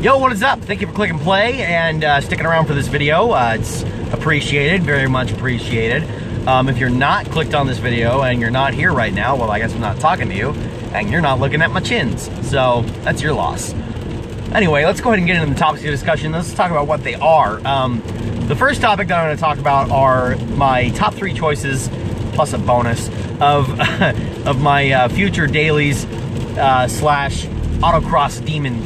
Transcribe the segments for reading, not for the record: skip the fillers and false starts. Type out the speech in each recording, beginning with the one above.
Yo, what is up? Thank you for clicking play and sticking around for this video. It's appreciated, very much appreciated. If you're not clicked on this video and you're not here right now, well, I guess I'm not talking to you, and you're not looking at my chins, so that's your loss. Anyway, let's go ahead and get into the topics of discussion. Let's talk about what they are. The first topic that I'm going to talk about are my top 3 choices, plus a bonus, of, of my future dailies slash autocross demon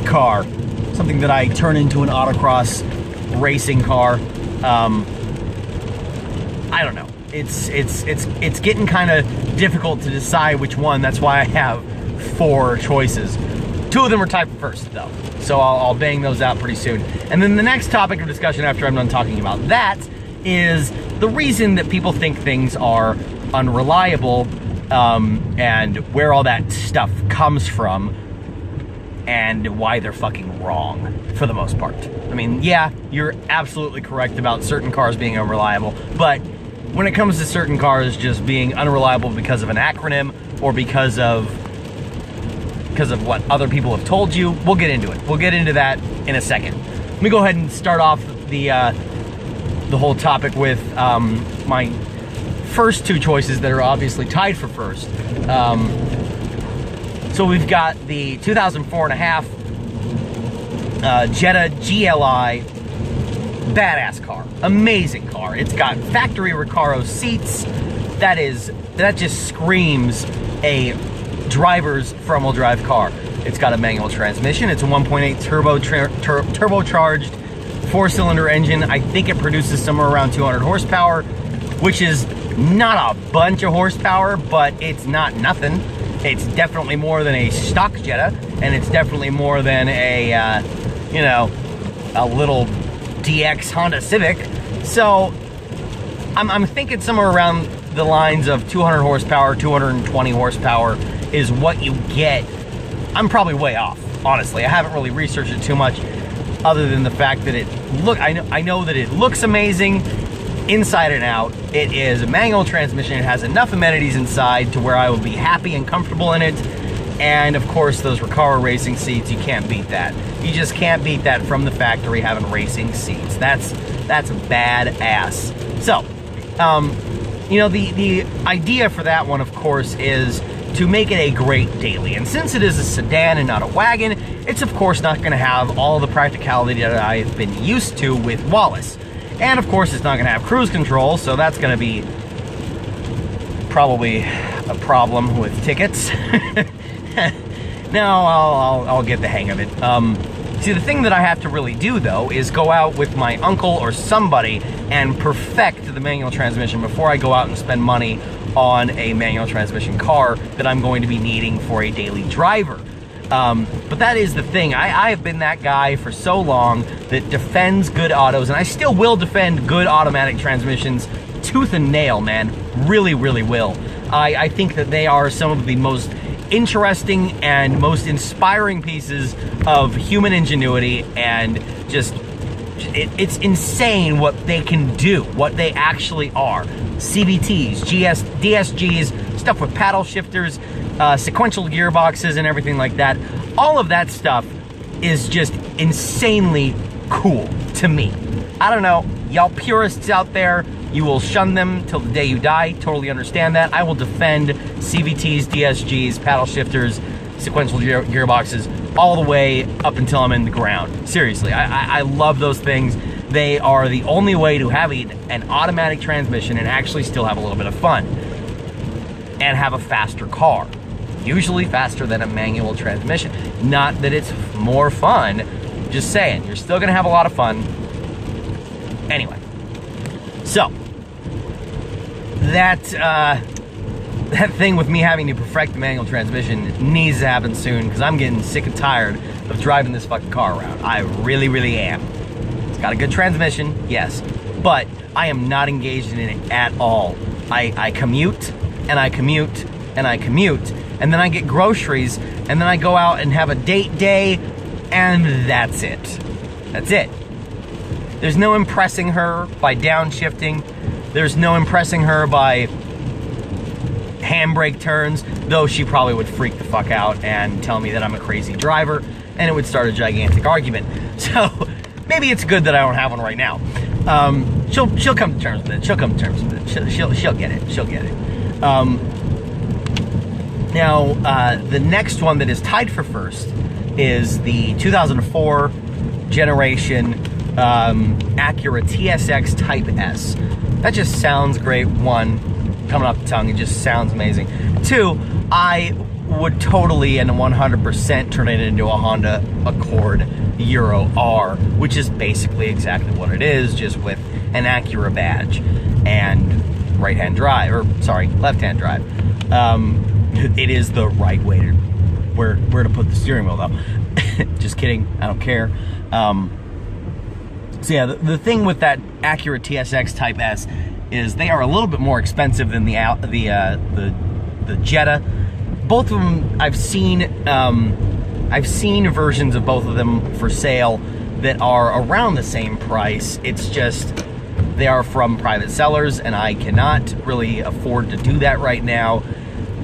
car. Something that I turn into an autocross racing car. I don't know. It's getting kind of difficult to decide which one. That's why I have 4 choices. 2 of them are typed first, though, so I'll bang those out pretty soon. And then the next topic of discussion after I'm done talking about that is the reason that people think things are unreliable, and where all that stuff comes from, and why they're fucking wrong, for the most part. I mean, yeah, you're absolutely correct about certain cars being unreliable, but when it comes to certain cars just being unreliable because of an acronym, or because of what other people have told you, we'll get into it. We'll get into that in a second. Let me go ahead and start off the whole topic with my first 2 choices that are obviously tied for first. So we've got the 2004.5 Jetta GLI, badass car, amazing car. It's got factory Recaro seats. That just screams a driver's front-wheel drive car. It's got a manual transmission. It's a 1.8 turbocharged 4-cylinder engine. I think it produces somewhere around 200 horsepower, which is not a bunch of horsepower, but it's not nothing. It's definitely more than a stock Jetta, and it's definitely more than a, you know, a little DX Honda Civic. So I'm thinking somewhere around the lines of 200 horsepower, 220 horsepower is what you get. I'm probably way off, honestly. I haven't really researched it too much, other than the fact that I know that it looks amazing inside and out. It is a manual transmission. It has enough amenities inside to where I will be happy and comfortable in it. And of course, those Recaro racing seats, you can't beat that. You just can't beat that from the factory, having racing seats. That's badass. So, you know, the idea for that one, of course, is to make it a great daily. And since it is a sedan and not a wagon, it's of course not going to have all the practicality that I've been used to with Wallace. And of course, it's not going to have cruise control, so that's going to be probably a problem with tickets. No, I'll get the hang of it. See, the thing that I have to really do, though, is go out with my uncle or somebody and perfect the manual transmission before I go out and spend money on a manual transmission car that I'm going to be needing for a daily driver. But that is the thing. I have been that guy for so long that defends good autos, and I still will defend good automatic transmissions tooth and nail, man. Really, really will. I think that they are some of the most interesting and most inspiring pieces of human ingenuity, and just it's insane what they can do, what they actually are. CVTs, DSGs, stuff with paddle shifters, sequential gearboxes and everything like that. All of that stuff is just insanely cool to me. I don't know, y'all purists out there, you will shun them till the day you die. Totally understand that. I will defend CVTs, DSGs, paddle shifters, sequential gearboxes all the way up until I'm in the ground. Seriously, I love those things. They are the only way to have an automatic transmission and actually still have a little bit of fun and have a faster car. Usually faster than a manual transmission. Not that it's more fun, just saying, you're still gonna have a lot of fun. Anyway, so that thing with me having to perfect the manual transmission needs to happen soon, because I'm getting sick and tired of driving this fucking car around. I really, really am. It's got a good transmission, yes, but I am not engaged in it at all. I commute, and I commute, and I commute, and then I get groceries, and then I go out and have a date day, and that's it. That's it. There's no impressing her by downshifting. There's no impressing her by handbrake turns, though she probably would freak the fuck out and tell me that I'm a crazy driver. and it would start a gigantic argument. So maybe it's good that I don't have one right now. She'll come to terms with it. She'll come to terms with it. She'll get it. She'll get it. Now, the next one that is tied for first is the 2004 generation Acura TSX Type S. That just sounds great. One, coming off the tongue, it just sounds amazing. Two, I would totally and 100% turn it into a Honda Accord Euro R, which is basically exactly what it is, just with an Acura badge and right-hand drive, or sorry, left-hand drive. It is the right way to where to put the steering wheel, though. Just kidding, I don't care. So yeah, the thing with that Acura TSX Type S is they are a little bit more expensive than the Jetta. Both of them, I've seen versions of both of them for sale that are around the same price. It's just they are from private sellers, and I cannot really afford to do that right now.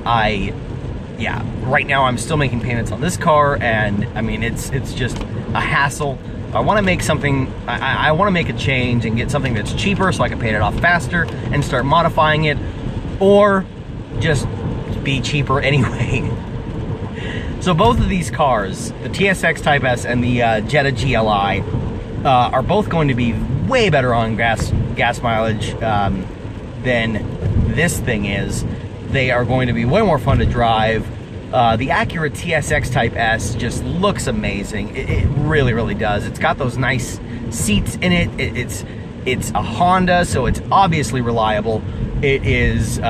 Right now I'm still making payments on this car, and I mean it's just a hassle. I want to make something, I want to make a change and get something that's cheaper so I can pay it off faster and start modifying it, or just be cheaper anyway. So both of these cars, the TSX Type S and the Jetta GLI, are both going to be way better on gas mileage than this thing is. They are going to be way more fun to drive. The Acura TSX Type S just looks amazing. It really, really does. It's got those nice seats in it. It's a Honda, so it's obviously reliable. It is,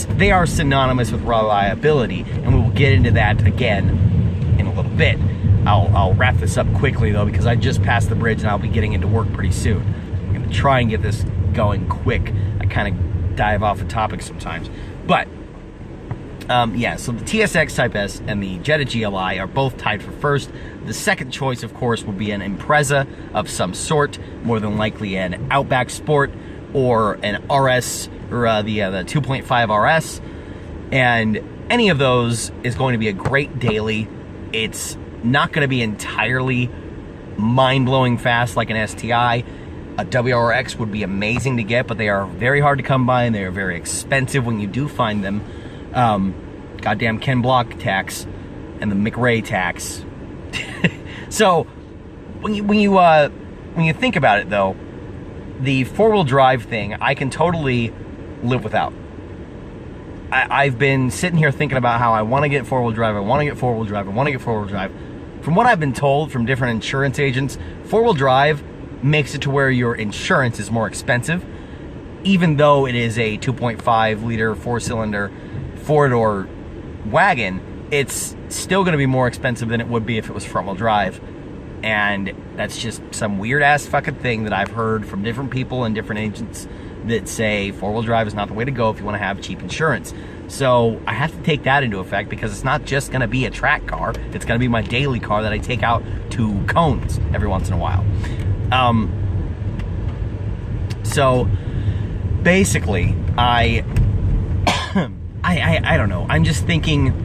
they are synonymous with reliability, and we will get into that again in a little bit. I'll wrap this up quickly though, because I just passed the bridge and I'll be getting into work pretty soon. I'm gonna try and get this going quick. I kind of dive off a topic sometimes, but yeah, so the TSX Type S and the Jetta GLI are both tied for first. The second choice, of course, would be an Impreza of some sort, more than likely an Outback Sport or an RS, or the 2.5 RS, and any of those is going to be a great daily. It's not going to be entirely mind-blowing fast like an STI. A WRX would be amazing to get, but they are very hard to come by, and they are very expensive when you do find them. Goddamn Ken Block tax and the McRae tax. So when you think about it though, the four-wheel drive thing I can totally live without. I've been sitting here thinking about how I want to get four-wheel drive, I want to get four-wheel drive, I want to get four-wheel drive. From what I've been told from different insurance agents, four-wheel drive makes it to where your insurance is more expensive, even though it is a 2.5 liter four-cylinder four-door wagon. It's still going to be more expensive than it would be if it was front-wheel drive, and that's just some weird-ass fucking thing that I've heard from different people and different agents that say four-wheel drive is not the way to go if you want to have cheap insurance. So I have to take that into effect, because it's not just going to be a track car, it's going to be my daily car that I take out to cones every once in a while. So basically, I don't know. I'm just thinking.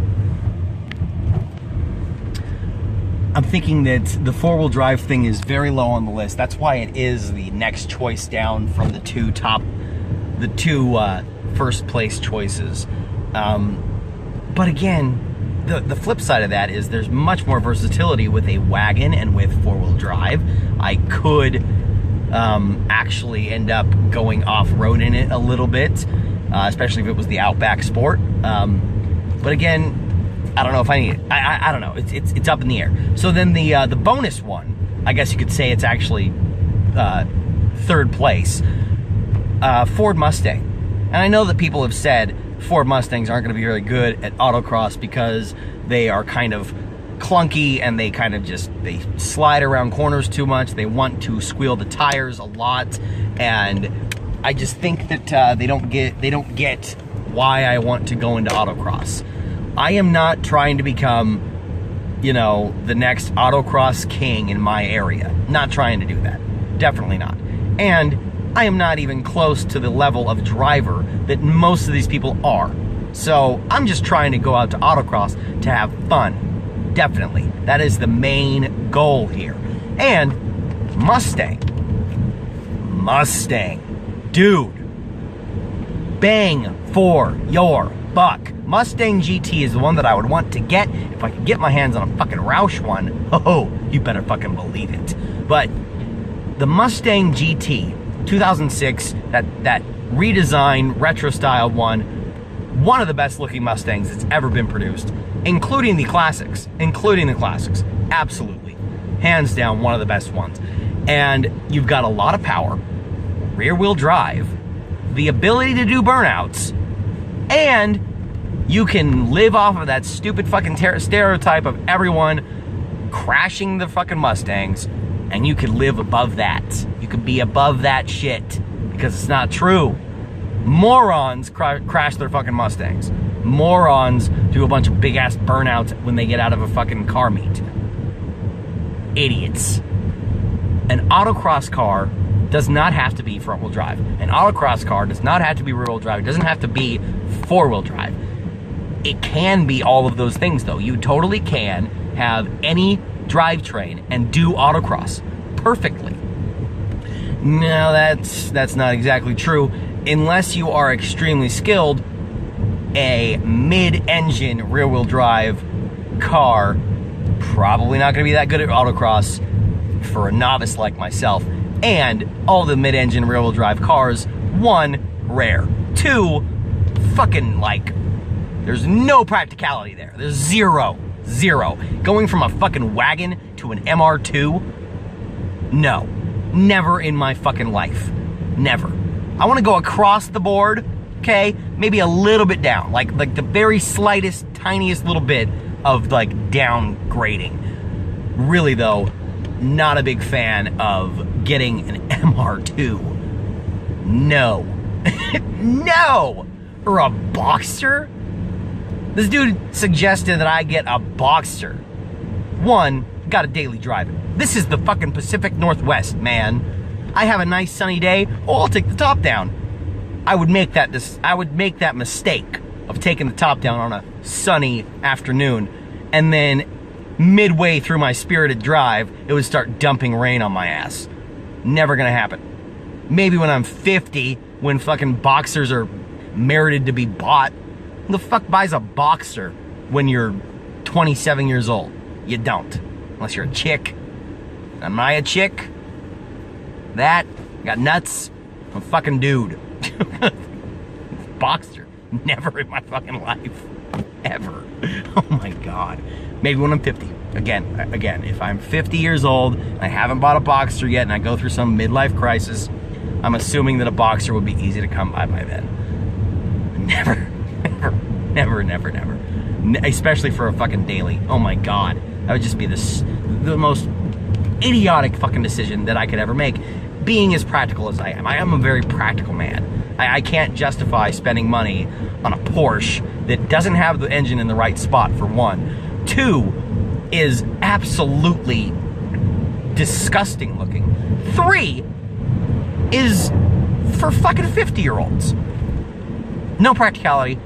I'm thinking that the four-wheel drive thing is very low on the list. That's why it is the next choice down from the two first place choices. But again, the flip side of that is there's much more versatility with a wagon and with four-wheel drive. I could actually end up going off-road in it a little bit, especially if it was the Outback Sport. But again, I don't know if I need it. I don't know. It's up in the air. So then the bonus one, I guess you could say it's actually third place, Ford Mustang. And I know that people have said Ford Mustangs aren't going to be very good at autocross because they are kind of clunky and they kind of they slide around corners too much. They want to squeal the tires a lot, and I just think that they don't get why I want to go into autocross. I am not trying to become, you know, the next autocross king in my area. Not trying to do that. Definitely not. And I am not even close to the level of driver that most of these people are. So I'm just trying to go out to autocross to have fun. Definitely. That is the main goal here. And Mustang. Dude. Bang for your buck. Mustang GT is the one that I would want to get. If I could get my hands on a fucking Roush one, oh, you better fucking believe it. But the Mustang GT 2006, that redesigned retro style one of the best looking Mustangs that's ever been produced, including the classics. Absolutely. Hands down, one of the best ones. And you've got a lot of power, rear wheel drive, the ability to do burnouts, and you can live off of that stupid fucking stereotype of everyone crashing the fucking Mustangs, and you can live above that. You can be above that shit, because it's not true. Morons crash their fucking Mustangs. Morons do a bunch of big ass burnouts when they get out of a fucking car meet. Idiots. An autocross car does not have to be front wheel drive. An autocross car does not have to be rear wheel drive. It doesn't have to be four wheel drive. It can be all of those things though. You totally can have any drivetrain and do autocross perfectly. No, that's not exactly true. Unless you are extremely skilled, a mid-engine rear-wheel drive car probably not going to be that good at autocross for a novice like myself. And all the mid-engine rear-wheel drive cars, one, rare. Two, fucking like, there's no practicality there. There's zero. Going from a fucking wagon to an MR2, no. Never in my fucking life. Never. I want to go across the board, okay? Maybe a little bit down, like the very slightest, tiniest little bit of like downgrading. Really though, not a big fan of getting an MR2. No. No! Or a Boxster? This dude suggested that I get a Boxster. One, gotta daily drive it. This is the fucking Pacific Northwest, man. I have a nice sunny day, oh, I'll take the top down. I would make that mistake of taking the top down on a sunny afternoon, and then midway through my spirited drive, it would start dumping rain on my ass. Never gonna happen. Maybe when I'm 50, when fucking Boxsters are merited to be bought. Who the fuck buys a Boxster when you're 27 years old? You don't. Unless you're a chick. Am I a chick? That, got nuts, I'm a fucking dude. Boxster, never in my fucking life, ever. Oh my God. Maybe when I'm 50. Again, if I'm 50 years old, and I haven't bought a Boxster yet, and I go through some midlife crisis, I'm assuming that a Boxster would be easy to come by then. Never. Especially for a fucking daily. Oh my God. That would just be the most idiotic fucking decision that I could ever make, being as practical as I am. I am a very practical man. I can't justify spending money on a Porsche that doesn't have the engine in the right spot, for one. Two, is absolutely disgusting looking. Three, is for fucking 50-year-olds. No practicality.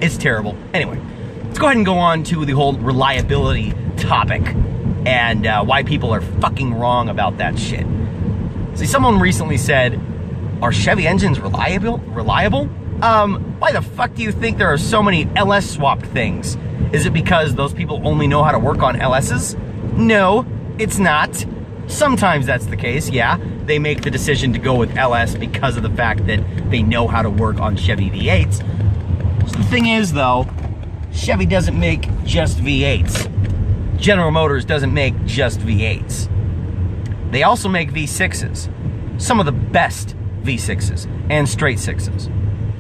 It's terrible. Anyway, let's go ahead and go on to the whole reliability topic and why people are fucking wrong about that shit. See, someone recently said, are Chevy engines reliable? Why the fuck do you think there are so many LS swapped things? Is it because those people only know how to work on LSs? No, it's not. Sometimes that's the case, yeah. They make the decision to go with LS because of the fact that they know how to work on Chevy V8s. So the thing is though, Chevy doesn't make just V8s. General Motors doesn't make just V8s. They also make V6s. Some of the best V6s and straight sixes.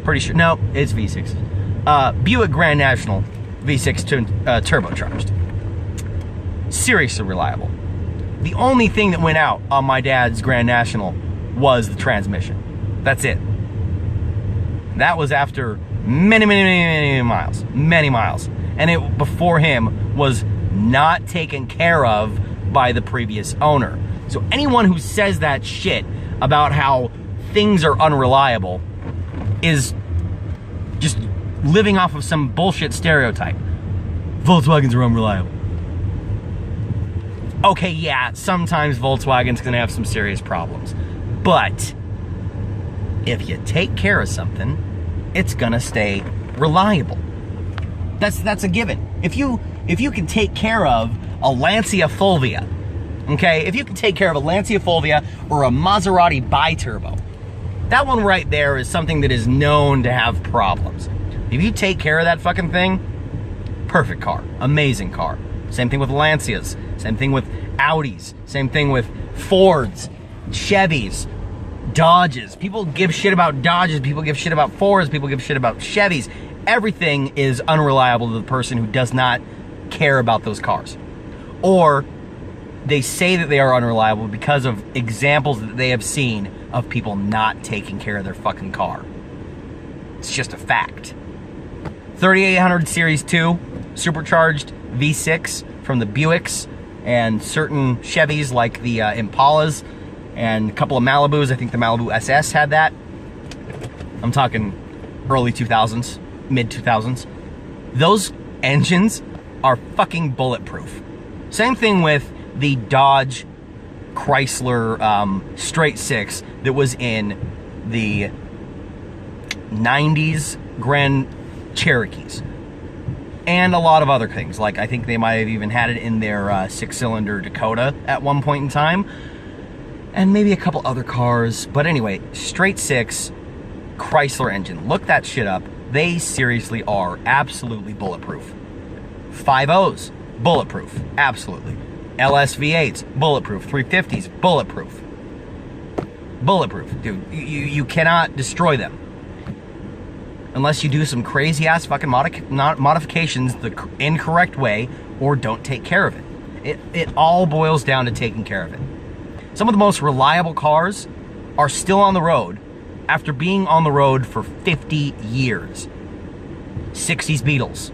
Pretty sure, no, it's V6s. Buick Grand National V6 turbocharged. Seriously reliable. The only thing that went out on my dad's Grand National was the transmission. That's it. That was after many miles. And it, before him, was not taken care of by the previous owner. So anyone who says that shit about how things are unreliable is just living off of some bullshit stereotype. Volkswagens are unreliable. okay, yeah, sometimes Volkswagen's gonna have some serious problems. But if you take care of something, it's gonna stay reliable. That's a given. If you can take care of a Lancia Fulvia, okay, if you can take care of a Lancia Fulvia or a Maserati biturbo, that one right there is something that is known to have problems. If you take care of that fucking thing, perfect car, amazing car. Same thing with Lancias, same thing with Audis, same thing with Fords, Chevys, Dodges. People give shit about Dodges, people give shit about Fords, people give shit about Chevys. Everything is unreliable to the person who does not care about those cars. Or they say that they are unreliable because of examples that they have seen of people not taking care of their fucking car. It's just a fact. 3800 Series 2, supercharged V6 from the Buicks and certain Chevys like the Impalas and a couple of Malibus. I think the Malibu SS had that. I'm talking early 2000s, mid 2000s. Those engines are fucking bulletproof. Same thing with the Dodge Chrysler straight six that was in the 90s Grand Cherokees. And a lot of other things, like I think they might have even had it in their six-cylinder Dakota at one point in time. And maybe a couple other cars. But anyway, straight six Chrysler engine. Look that shit up. They seriously are absolutely bulletproof. 5.0s, bulletproof, absolutely. LS V8s, bulletproof. 350s, bulletproof. Bulletproof, dude. You cannot destroy them. Unless you do some crazy ass fucking modifications the incorrect way or don't take care of it. It all boils down to taking care of it. Some of the most reliable cars are still on the road after being on the road for 50 years. 60s Beetles.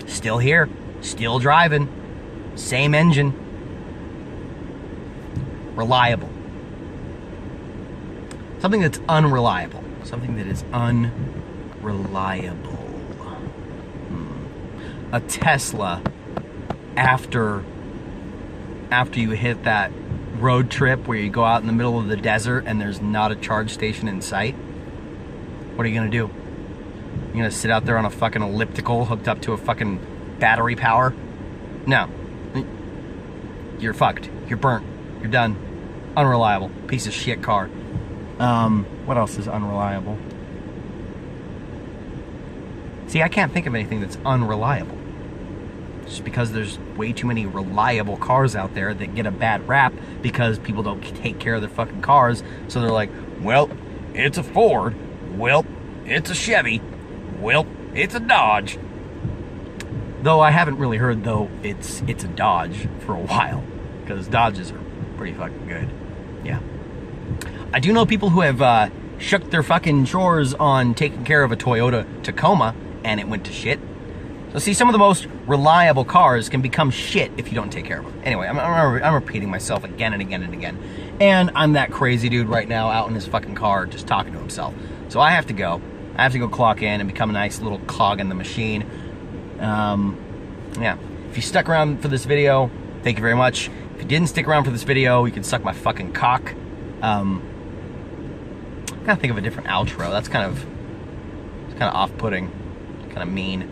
Still here, still driving, same engine. Reliable. Something that's unreliable. Something that is unreliable. A Tesla after you hit that road trip where you go out in the middle of the desert and there's not a charge station in sight. What are you gonna do? You're gonna sit out there on a fucking elliptical hooked up to a fucking battery power? No. You're fucked. You're burnt. You're done. Unreliable. Piece of shit car. What else is unreliable? See, I can't think of anything that's unreliable. Just because there's way too many reliable cars out there that get a bad rap because people don't take care of their fucking cars. So they're like, well, it's a Ford. Well, it's a Chevy. Well, it's a Dodge. Though I haven't really heard, though, it's a Dodge for a while. Because Dodges are pretty fucking good. Yeah. I do know people who have shook their fucking chores on taking care of a Toyota Tacoma, and it went to shit. So see, some of the most reliable cars can become shit if you don't take care of them. Anyway, I'm repeating myself again and again and again. And I'm that crazy dude right now out in his fucking car just talking to himself. So I have to go. I have to go clock in and become a nice little cog in the machine. Yeah. If you stuck around for this video, thank you very much. If you didn't stick around for this video, you can suck my fucking cock. I gotta think of a different outro. That's kind of off-putting, kind of mean.